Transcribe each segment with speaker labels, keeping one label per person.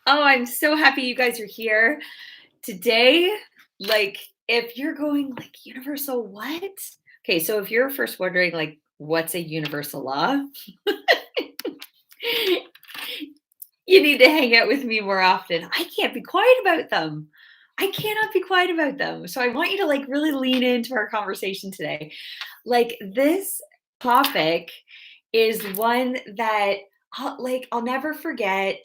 Speaker 1: Oh, I'm so happy you guys are here today. Like, if you're going like universal what? Okay, so if you're first wondering like what's a universal law, you need to hang out with me more often. I can't be quiet about them. I cannot be quiet about them. So I want you to like really lean into our conversation today. Like this topic is one that I'll never forget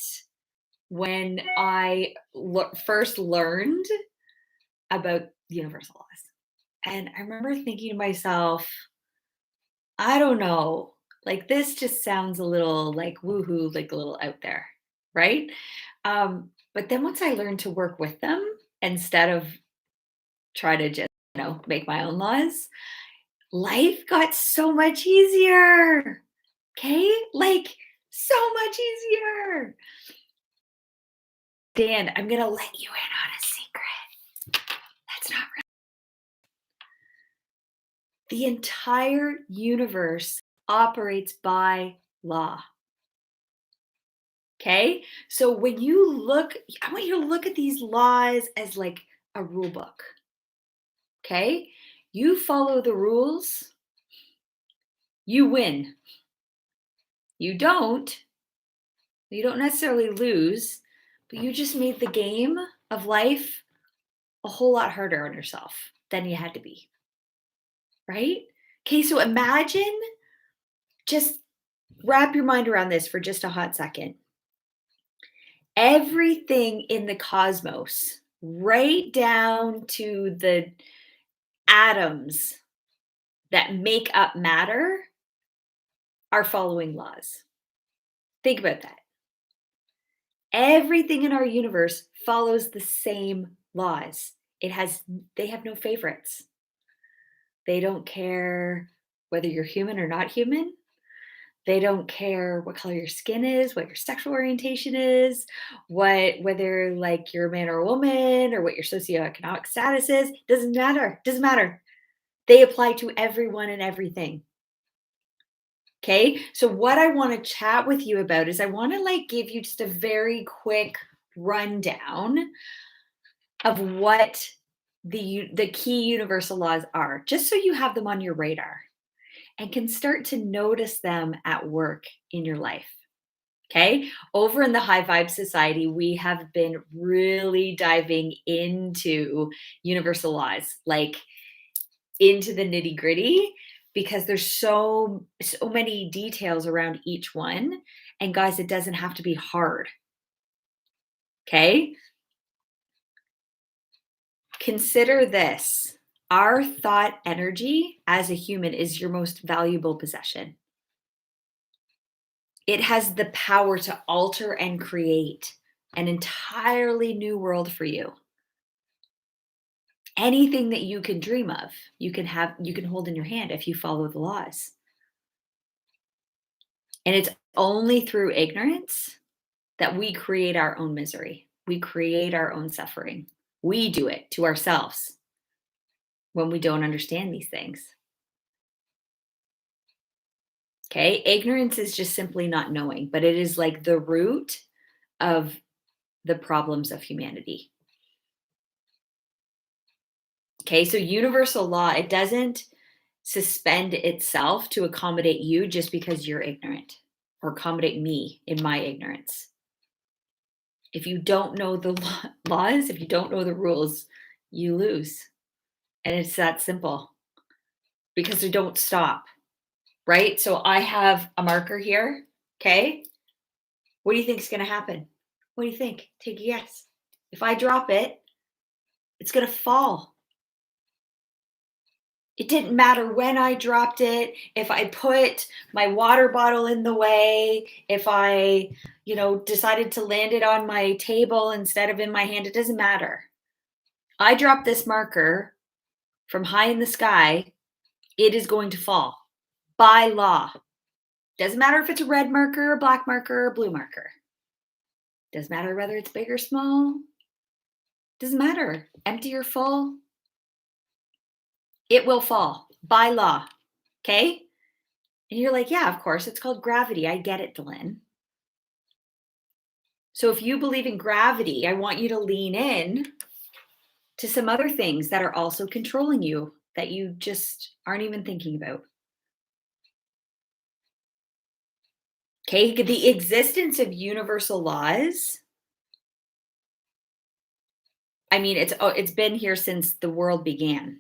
Speaker 1: when I first learned about universal laws. And I remember thinking to myself, I don't know, like this just sounds a little like woohoo, like a little out there, right? But then once I learned to work with them instead of try to just, make my own laws, life got so much easier. Okay? Like so much easier. Dan, I'm going to let you in on a secret. That's not The entire universe operates by law. Okay? So when you look, I want you to look at these laws as like a rule book. Okay? You follow the rules, you win. You don't necessarily lose, but you just made the game of life a whole lot harder on yourself than you had to be. Right? Okay, so imagine, just wrap your mind around this for just a hot second. Everything in the cosmos, right down to the atoms that make up matter, are following laws. Think about that. Everything in our universe follows the same laws. They have no favorites. They don't care whether you're human or not human. They don't care what color your skin is, what your sexual orientation is, whether like you're a man or a woman, or what your socioeconomic status is. Doesn't matter. Doesn't matter. They apply to everyone and everything. Okay? So what I want to chat with you about is I want to like give you just a very quick rundown of what the key universal laws are, just so you have them on your radar and can start to notice them at work in your life. Okay. Over in the High Vibe Society, we have been really diving into universal laws, like into the nitty gritty, because there's so many details around each one. And guys, it doesn't have to be hard. Okay. Consider this: our thought energy as a human is your most valuable possession. It has the power to alter and create an entirely new world for you. Anything that you can dream of, you can hold in your hand if you follow the laws. And it's only through ignorance that we create our own misery. We create our own suffering. We do it to ourselves when we don't understand these things. Okay? Ignorance is just simply not knowing, but it is like the root of the problems of humanity. Okay, so universal law, it doesn't suspend itself to accommodate you just because you're ignorant, or accommodate me in my ignorance. If you don't know the laws, if you don't know the rules, you lose. And it's that simple, because they don't stop, right? So I have a marker here. Okay. What do you think is going to happen? What do you think? Take a guess. If I drop it, it's going to fall. It didn't matter when I dropped it, if I put my water bottle in the way, if I, decided to land it on my table instead of in my hand, it doesn't matter. I drop this marker from high in the sky, it is going to fall by law. Doesn't matter if it's a red marker, a black marker, or blue marker. Doesn't matter whether it's big or small. Doesn't matter. Empty or full. It will fall by law. Okay? And you're like, yeah, of course, it's called gravity. I get it, Dylan. So if you believe in gravity, I want you to lean in to some other things that are also controlling you that you just aren't even thinking about. Okay, the existence of universal laws. I mean, it's been here since the world began.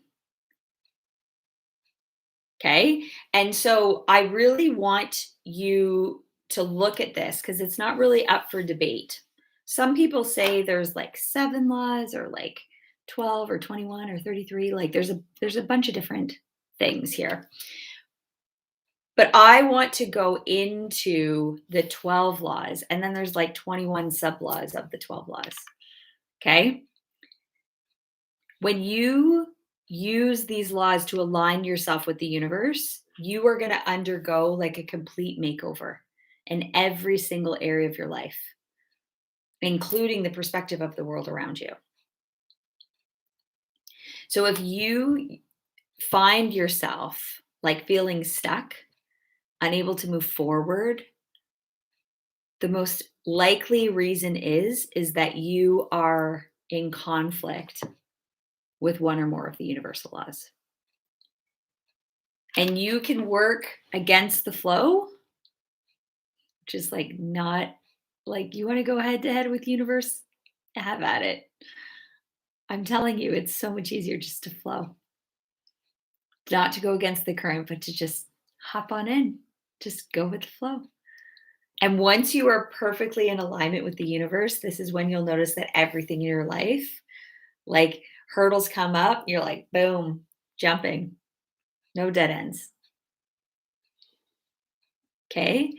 Speaker 1: Okay? And so I really want you to look at this because it's not really up for debate. Some people say there's like 7 laws or like 12 or 21 or 33. Like there's a bunch of different things here. But I want to go into the 12 laws, and then there's like 21 sub laws of the 12 laws. Okay? When you use these laws to align yourself with the universe, you are going to undergo like a complete makeover in every single area of your life, including the perspective of the world around you. So if you find yourself like feeling stuck, unable to move forward, the most likely reason is that you are in conflict with one or more of the universal laws. And you can work against the flow, which is like not like you want to go head to head with universe, have at it. I'm telling you, it's so much easier just to flow, not to go against the current, but to just hop on in, just go with the flow. And once you are perfectly in alignment with the universe, this is when you'll notice that everything in your life, like hurdles come up, you're like, boom, jumping, no dead ends. Okay.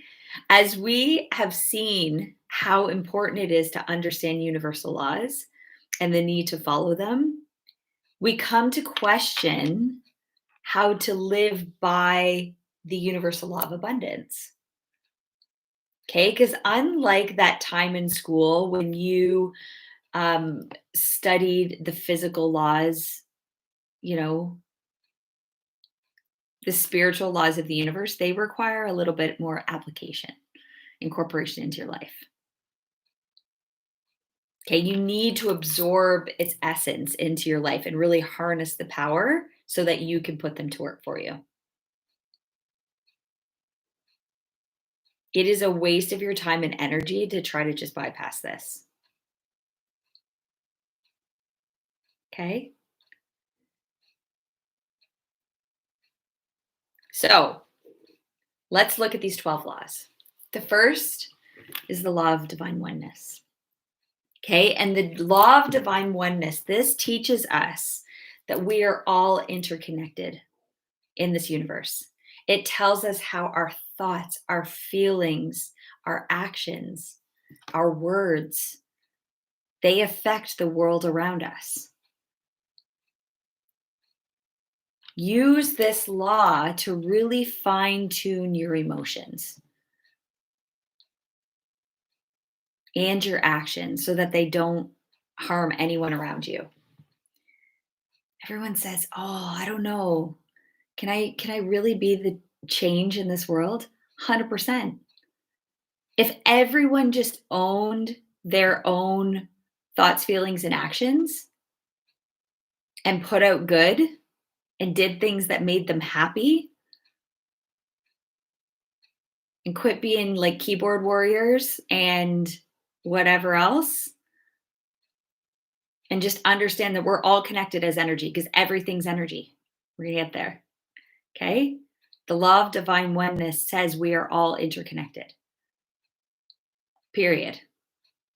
Speaker 1: As we have seen how important it is to understand universal laws and the need to follow them, we come to question how to live by the universal law of abundance. Okay. Because unlike that time in school when you studied the physical laws, you know, the spiritual laws of the universe, they require a little bit more application, incorporation into your life. Okay, you need to absorb its essence into your life and really harness the power so that you can put them to work for you. It is a waste of your time and energy to try to just bypass this. Okay? So let's look at these 12 laws. The first is the law of divine oneness. Okay, and the law of divine oneness, this teaches us that we are all interconnected in this universe. It tells us how our thoughts, our feelings, our actions, our words, they affect the world around us. Use this law to really fine tune your emotions and your actions so that they don't harm anyone around you. Everyone says, "Oh, I don't know. Can I really be the change in this world?" 100%. If everyone just owned their own thoughts, feelings, and actions and put out good and did things that made them happy and quit being like keyboard warriors and whatever else, and just understand that we're all connected as energy because everything's energy. We're going to get there. Okay. The law of divine oneness says we are all interconnected. Period.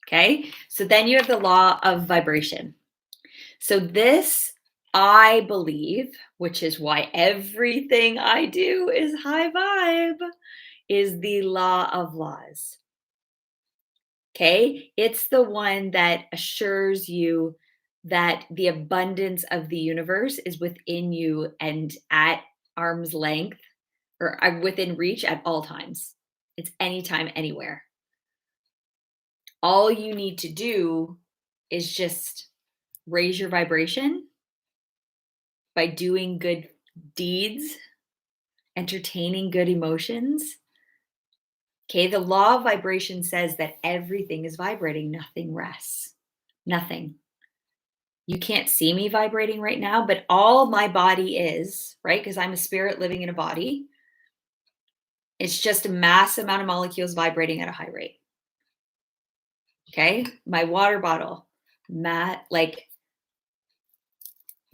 Speaker 1: Okay. So then you have the law of vibration. So this, I believe, which is why everything I do is high vibe, is the law of laws. Okay. It's the one that assures you that the abundance of the universe is within you and at arm's length or within reach at all times. It's anytime, anywhere. All you need to do is just raise your vibration by doing good deeds, entertaining good emotions. Okay, the law of vibration says that everything is vibrating, nothing rests. Nothing. You can't see me vibrating right now, but all my body is, right? Because I'm a spirit living in a body. It's just a mass amount of molecules vibrating at a high rate. Okay, my water bottle, like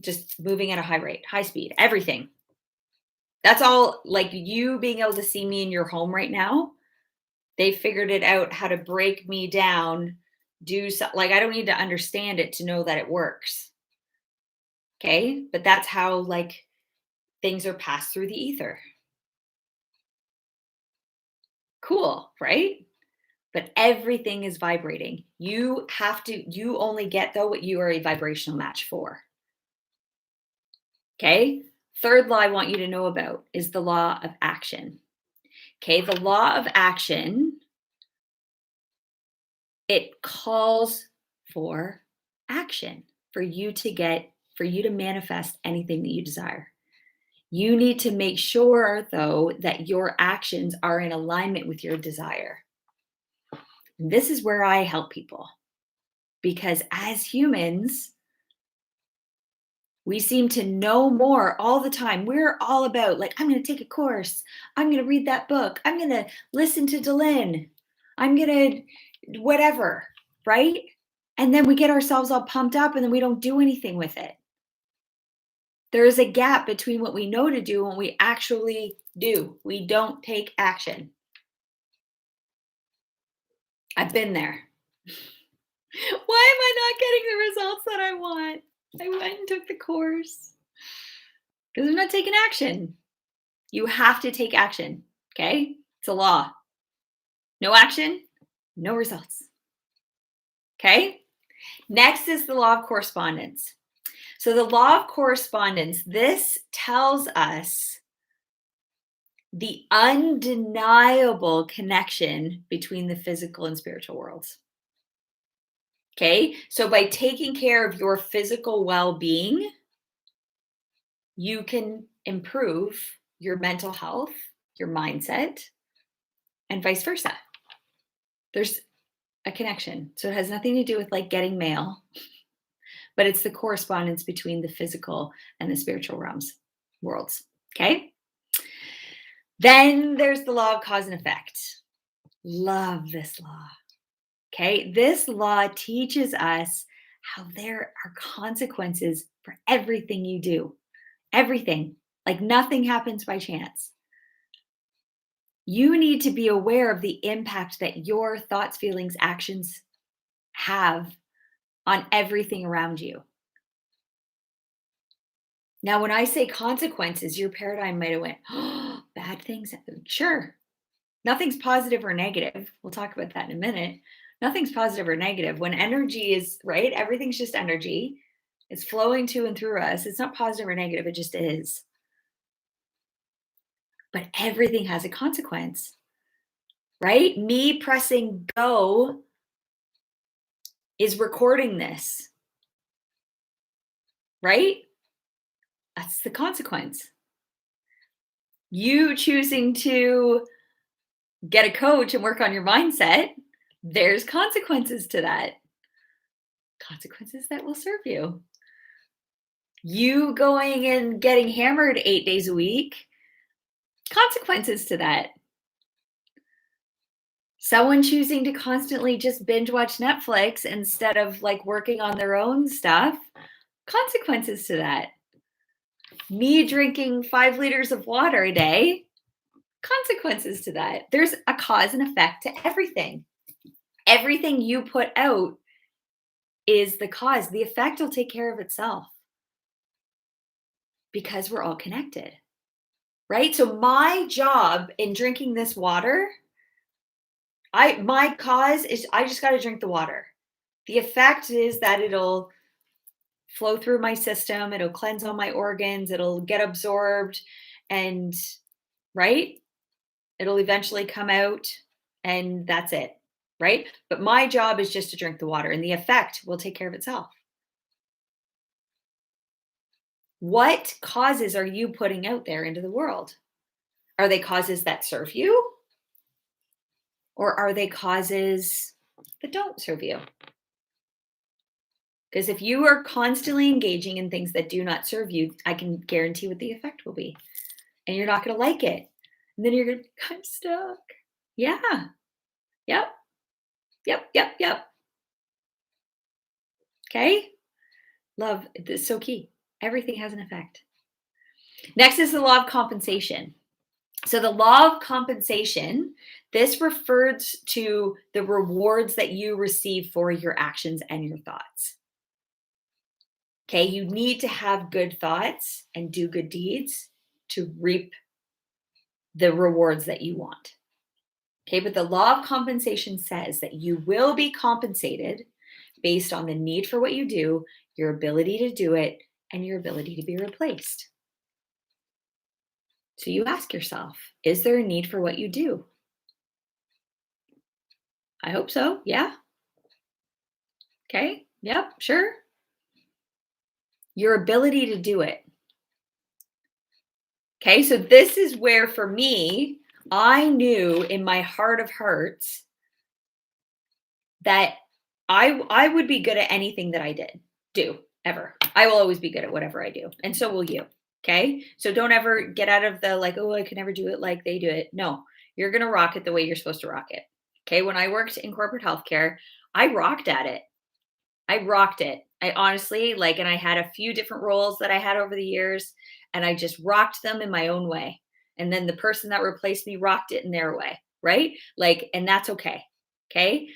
Speaker 1: just moving at a high rate, high speed, everything. That's all. Like you being able to see me in your home right now, they figured it out how to break me down, do so, like I don't need to understand it to know that it works. Okay, but that's how like things are passed through the ether. Cool, right? But everything is vibrating. You only get though what you are a vibrational match for. Okay. Third law I want you to know about is the law of action. Okay. The law of action, it calls for action for you to manifest anything that you desire. You need to make sure though that your actions are in alignment with your desire. And this is where I help people because as humans, we seem to know more all the time. We're all about like, I'm going to take a course. I'm going to read that book. I'm going to listen to Delin. I'm going to whatever, right? And then we get ourselves all pumped up and then we don't do anything with it. There is a gap between what we know to do and what we actually do. We don't take action. I've been there. Why am I not getting the results that I want? I went and took the course because I'm not taking action. You have to take action. Okay. It's a law. No action, no results. Okay. Next is the law of correspondence. So, the law of correspondence, this tells us the undeniable connection between the physical and spiritual worlds. Okay. So, by taking care of your physical well being, you can improve your mental health, your mindset, and vice versa. There's a connection. So it has nothing to do with like getting mail, but it's the correspondence between the physical and the spiritual worlds. Okay. Then there's the law of cause and effect. Love this law. Okay. This law teaches us how there are consequences for everything you do. Everything. Like nothing happens by chance. You need to be aware of the impact that your thoughts, feelings, actions have on everything around you. Now, when I say consequences, your paradigm might have went, oh, bad things. Sure. Nothing's positive or negative. We'll talk about that in a minute. Nothing's positive or negative. When energy is right, everything's just energy. It's flowing to and through us. It's not positive or negative. It just is. But everything has a consequence, right? Me pressing go is recording this, right? That's the consequence. You choosing to get a coach and work on your mindset, there's consequences to that. Consequences that will serve you. You going and getting hammered 8 days a week, consequences to that. Someone choosing to constantly just binge watch Netflix instead of like working on their own stuff, consequences to that. Me drinking 5 liters of water a day, consequences to that. There's a cause and effect to everything. Everything you put out is the cause. The effect will take care of itself because we're all connected, right? So my job in drinking this water, my cause is I just got to drink the water. The effect is that it'll flow through my system. It'll cleanse all my organs. It'll get absorbed and right? It'll eventually come out and that's it, right? But my job is just to drink the water and the effect will take care of itself. What causes are you putting out there into the world? Are they causes that serve you? Or are they causes that don't serve you? Because if you are constantly engaging in things that do not serve you, I can guarantee what the effect will be. And you're not going to like it. And then you're going to, I'm stuck. Yeah. Yep. Yep. Okay. Love is so key. Everything has an effect. Next is the law of compensation. So the law of compensation, this refers to the rewards that you receive for your actions and your thoughts. Okay, you need to have good thoughts and do good deeds to reap the rewards that you want. Okay, but the law of compensation says that you will be compensated based on the need for what you do, your ability to do it, and your ability to be replaced. So you ask yourself, is there a need for what you do? I hope so. Yeah. Okay. Yep. Sure. Your ability to do it. Okay. So this is where, for me, I knew in my heart of hearts that I would be good at anything that I do ever. I will always be good at whatever I do. And so will you. Okay. So don't ever get out of the like, oh, I can never do it like they do it. No, you're going to rock it the way you're supposed to rock it. Okay. When I worked in corporate healthcare, I rocked at it. I rocked it. I honestly and I had a few different roles that I had over the years, and I just rocked them in my own way. And then the person that replaced me rocked it in their way. Right. And that's okay. Okay.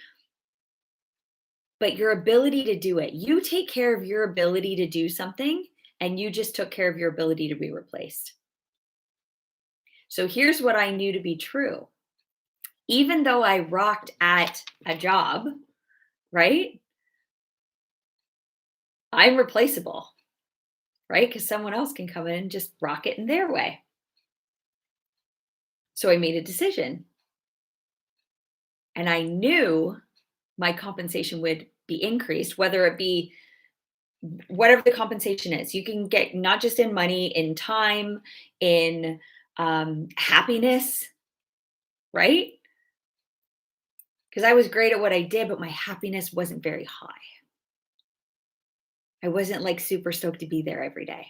Speaker 1: But your ability to do it, you take care of your ability to do something, and you just took care of your ability to be replaced. So here's what I knew to be true. Even though I rocked at a job, right? I'm replaceable, right? Because someone else can come in and just rock it in their way. So I made a decision. And I knew my compensation would be increased, whether it be whatever the compensation is. You can get not just in money, in time, in happiness, right? Because I was great at what I did, but my happiness wasn't very high. I wasn't super stoked to be there every day.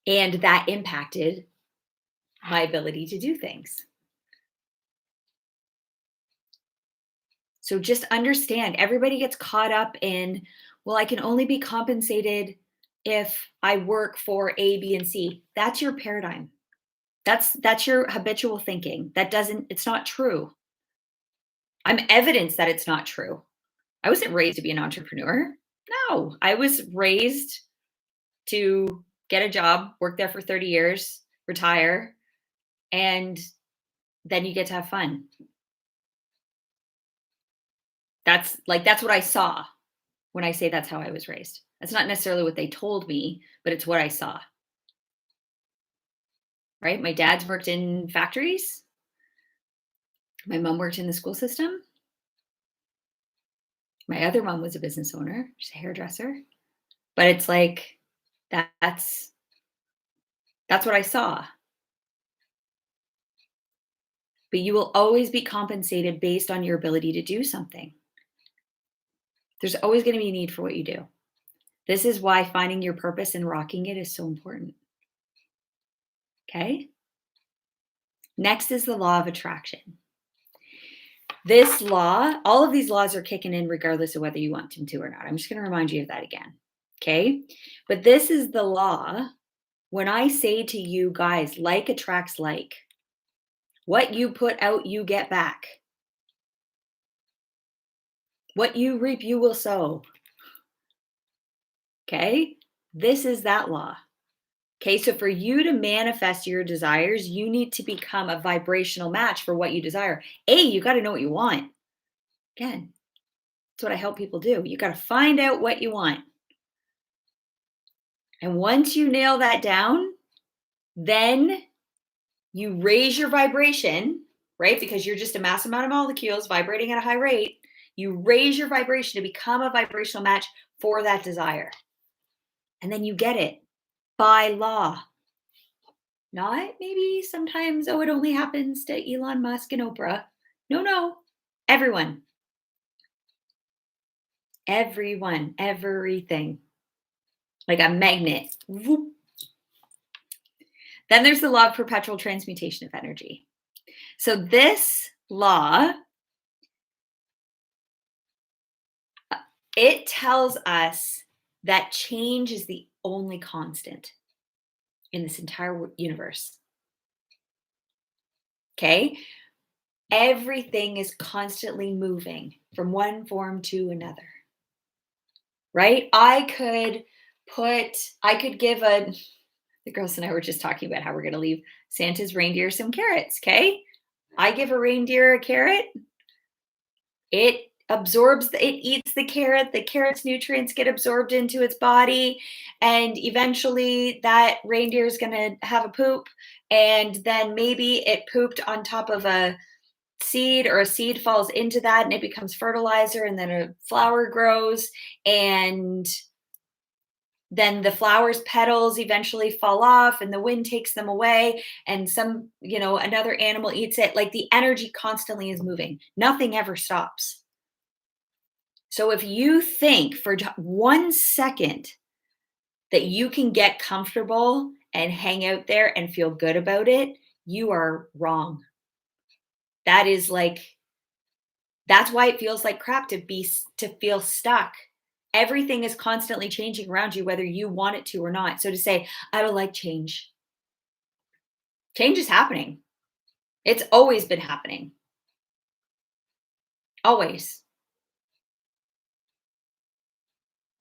Speaker 1: And that impacted my ability to do things. So just understand, everybody gets caught up in, well, I can only be compensated if I work for A, B, and C. That's your paradigm. That's your habitual thinking. It's not true. I'm evidence that it's not true. I wasn't raised to be an entrepreneur. No, I was raised to get a job, work there for 30 years, retire, and then you get to have fun. That's what I saw when I say that's how I was raised. That's not necessarily what they told me, but it's what I saw. Right? My dad's worked in factories. My mom worked in the school system. My other mom was a business owner. She's a hairdresser. But it's that's what I saw. But you will always be compensated based on your ability to do something. There's always going to be a need for what you do. This is why finding your purpose and rocking it is so important. Okay? Next is the law of attraction. This law, all of these laws are kicking in regardless of whether you want them to or not. I'm just going to remind you of that again. Okay? But this is the law. When I say to you guys, like attracts like, what you put out, you get back. What you reap, you will sow. Okay? This is that law. Okay, so for you to manifest your desires, you need to become a vibrational match for what you desire. You got to know what you want. Again, that's what I help people do. You got to find out what you want. And once you nail that down, then you raise your vibration, right? Because you're just a massive amount of molecules vibrating at a high rate. You raise your vibration to become a vibrational match for that desire. And then you get it by law. Not maybe sometimes, oh, it only happens to Elon Musk and Oprah. No, no. Everyone. Everyone. Everything. Like a magnet. Whoop. Then there's the law of perpetual transmutation of energy. So this law, it tells us that change is the only constant in this entire universe. Okay? Everything is constantly moving from one form to another. Right? I could give the girls and I were just talking about how we're going to leave Santa's reindeer some carrots. Okay. I give a reindeer a carrot. It it eats the carrot's nutrients get absorbed into its body. And eventually that reindeer is going to have a poop. And then maybe it pooped on top of a seed, or a seed falls into that and it becomes fertilizer, and then a flower grows, and then the flower's petals eventually fall off and the wind takes them away, and another animal eats it. Like, the energy constantly is moving. Nothing ever stops. So if you think for 1 second that you can get comfortable and hang out there and feel good about it, you are wrong. That's why it feels like crap to feel stuck. Everything is constantly changing around you, whether you want it to or not. So to say, I don't like change. Change is happening. It's always been happening. Always.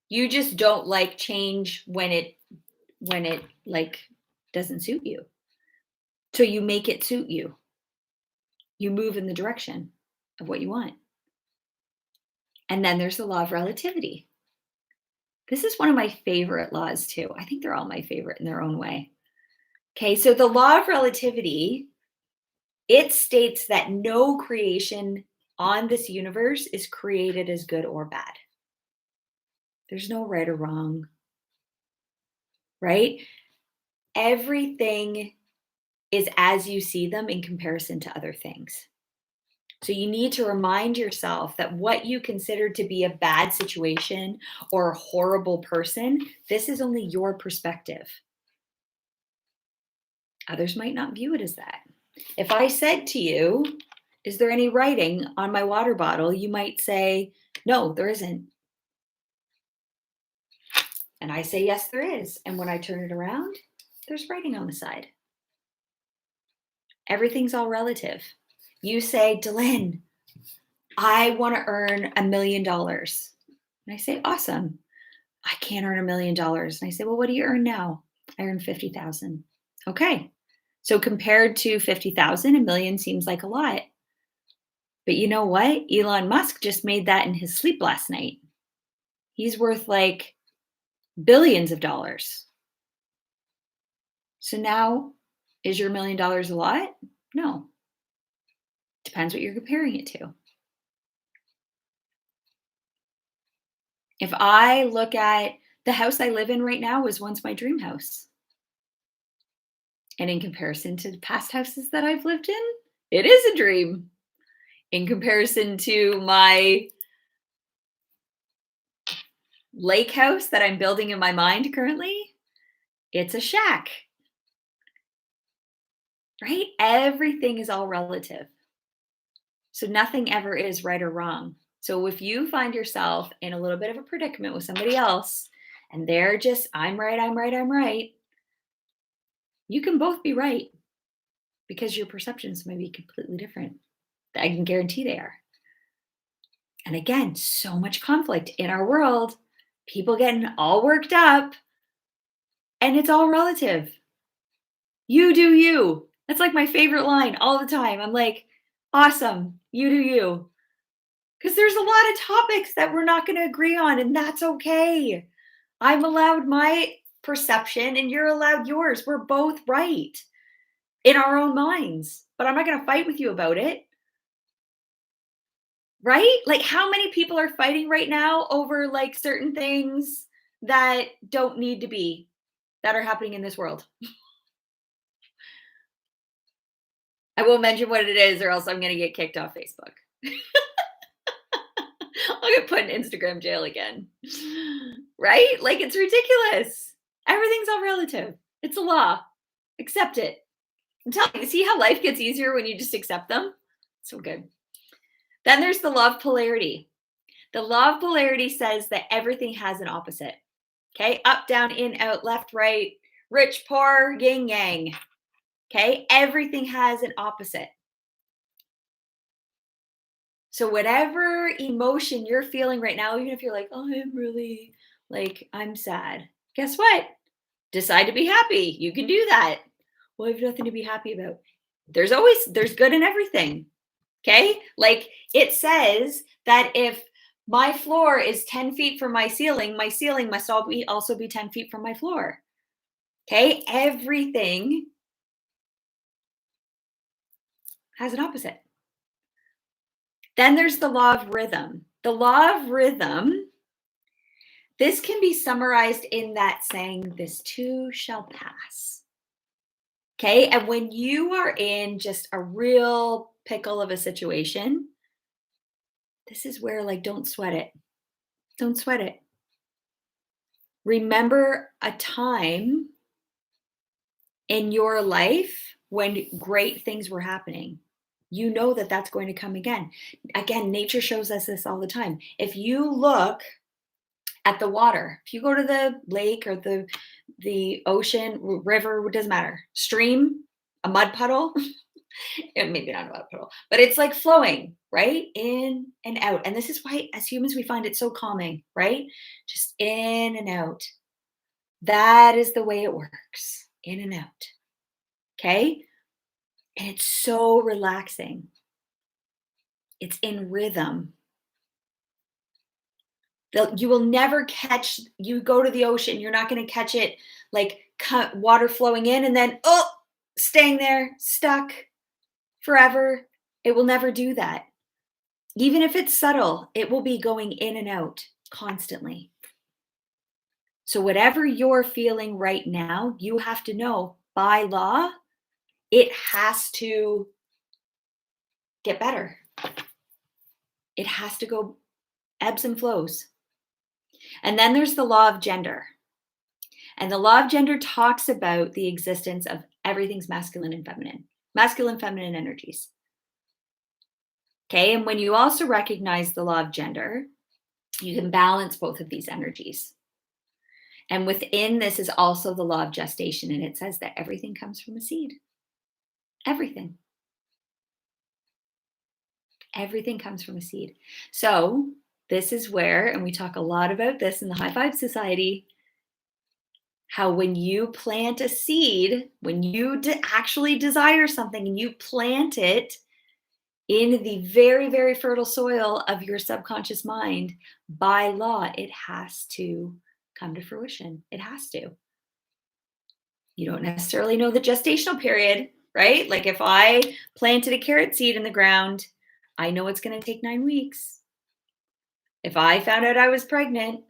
Speaker 1: You just don't like change when it like doesn't suit you. So you make it suit you. You move in the direction of what you want. And then there's the law of relativity. This is one of my favorite laws too. I think they're all my favorite in their own way. Okay, so the law of relativity, it states that no creation on this universe is created as good or bad. There's no right or wrong, right? Everything is as you see them in comparison to other things. So you need to remind yourself that what you consider to be a bad situation or a horrible person, this is only your perspective. Others might not view it as that. If I said to you, is there any writing on my water bottle? You might say, no, there isn't. And I say, yes, there is. And when I turn it around, there's writing on the side. Everything's all relative. You say, Delyn, I want to earn $1 million. And I say, awesome. I can't earn $1 million. And I say, well, what do you earn now? I earn 50,000. Okay. So compared to 50,000, $1 million seems like a lot. But you know what? Elon Musk just made that in his sleep last night. He's worth like billions of dollars. So now, is your $1 million a lot? No. Depends what you're comparing it to. If I look at the house I live in right now, was once my dream house. And in comparison to past houses that I've lived in, it is a dream. In comparison to my lake house that I'm building in my mind currently, it's a shack. Right? Everything is all relative. So nothing ever is right or wrong. So if you find yourself in a little bit of a predicament with somebody else and they're just, I'm right, I'm right, I'm right, you can both be right because your perceptions may be completely different. I can guarantee they are. And again, so much conflict in our world, people getting all worked up, and it's all relative. You do you. That's like my favorite line all the time. I'm like, awesome, you do you. Because there's a lot of topics that we're not going to agree on, and that's okay. I'm allowed my perception, and you're allowed yours. We're both right in our own minds, but I'm not going to fight with you about it. Right? Like, how many people are fighting right now over like certain things that don't need to be, that are happening in this world? I won't mention what it is or else I'm going to get kicked off Facebook. I'll get put in Instagram jail again. Right? Like, it's ridiculous. Everything's all relative. It's a law. Accept it. I'm telling you, see how life gets easier when you just accept them? So good. Then there's the law of polarity. The law of polarity says that everything has an opposite. Okay? Up, down, in, out, left, right, rich, poor, yin, yang. Okay? Everything has an opposite. So whatever emotion you're feeling right now, even if you're like, oh, I'm really like, I'm sad. Guess what? Decide to be happy. You can do that. Well, I have nothing to be happy about. There's good in everything. Okay? Like, it says that if my floor is 10 feet from my ceiling must also be 10 feet from my floor. Okay? Everything has an opposite. Then there's the law of rhythm. The law of rhythm, this can be summarized in that saying, this too shall pass. Okay? And when you are in just a real pickle of a situation, this is where, like, don't sweat it. Don't sweat it. Remember a time in your life when great things were happening. You know that that's going to come again. Again, nature shows us this all the time. If you look at the water, if you go to the lake or the ocean, river, it doesn't matter, stream, a mud puddle, maybe not a mud puddle, but it's like flowing, right? In and out. And this is why, as humans, we find it so calming, right? Just in and out. That is the way it works, in and out. Okay? And it's so relaxing. It's in rhythm. You will never catch, you go to the ocean, you're not going to catch it like water flowing in and then, oh, staying there, stuck forever. It will never do that. Even if it's subtle, it will be going in and out constantly. So whatever you're feeling right now, you have to know by law, it has to get better. It has to go ebbs and flows. And then there's the law of gender. And the law of gender talks about the existence of everything's masculine, feminine energies. Okay, and when you also recognize the law of gender, you can balance both of these energies. And within this is also the law of gestation, and it says that everything comes from a seed. Everything. Everything comes from a seed. So this is where, and we talk a lot about this in the High Five Society, how when you plant a seed, when you actually desire something and you plant it in the very, very fertile soil of your subconscious mind, by law, it has to come to fruition. It has to. You don't necessarily know the gestational period, right? Like if I planted a carrot seed in the ground, I know it's going to take 9 weeks. If I found out I was pregnant,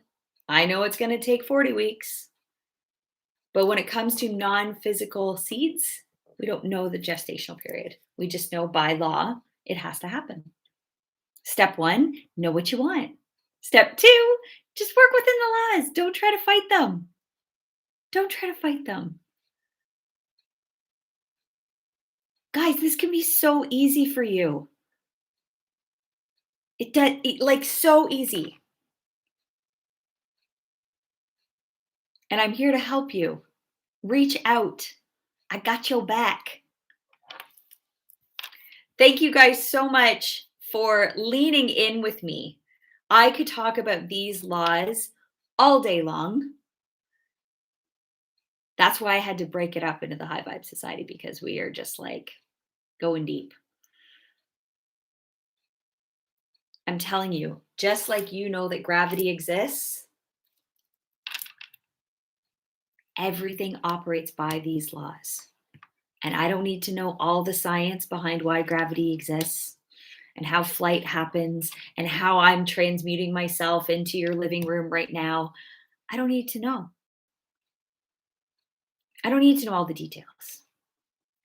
Speaker 1: I know it's going to take 40 weeks. But when it comes to non-physical seeds, we don't know the gestational period. We just know by law, it has to happen. Step 1, know what you want. Step 2, just work within the laws. Don't try to fight them. Don't try to fight them. Guys, this can be so easy for you. It does, like so easy. And I'm here to help you. Reach out. I got your back. Thank you guys so much for leaning in with me. I could talk about these laws all day long. That's why I had to break it up into the High Vibe Society, because we are just like going deep. I'm telling you, just like you know that gravity exists, everything operates by these laws. And I don't need to know all the science behind why gravity exists and how flight happens and how I'm transmuting myself into your living room right now. I don't need to know. I don't need to know all the details.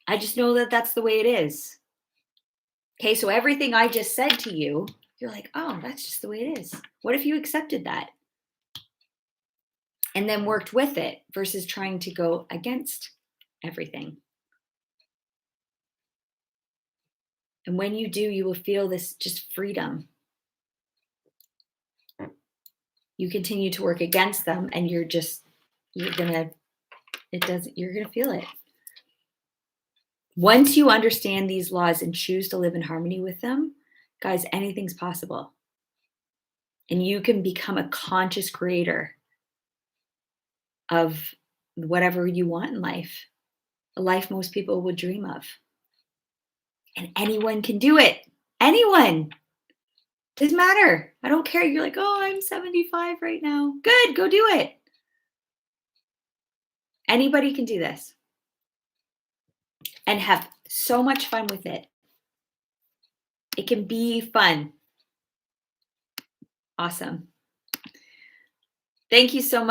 Speaker 1: I just know that that's the way it is. Okay, so everything I just said to you, you're like, oh, that's just the way it is. What if you accepted that? And then worked with it versus trying to go against everything. And when you do, you will feel this just freedom. You continue to work against them and you're gonna feel it. Once you understand these laws and choose to live in harmony with them, guys, anything's possible. And you can become a conscious creator of whatever you want in life, a life most people would dream of. And anyone can do it. Anyone. Doesn't matter. I don't care. You're like, oh, I'm 75 right now. Good, go do it. Anybody can do this and have so much fun with it. It can be fun. Awesome. Thank you so much.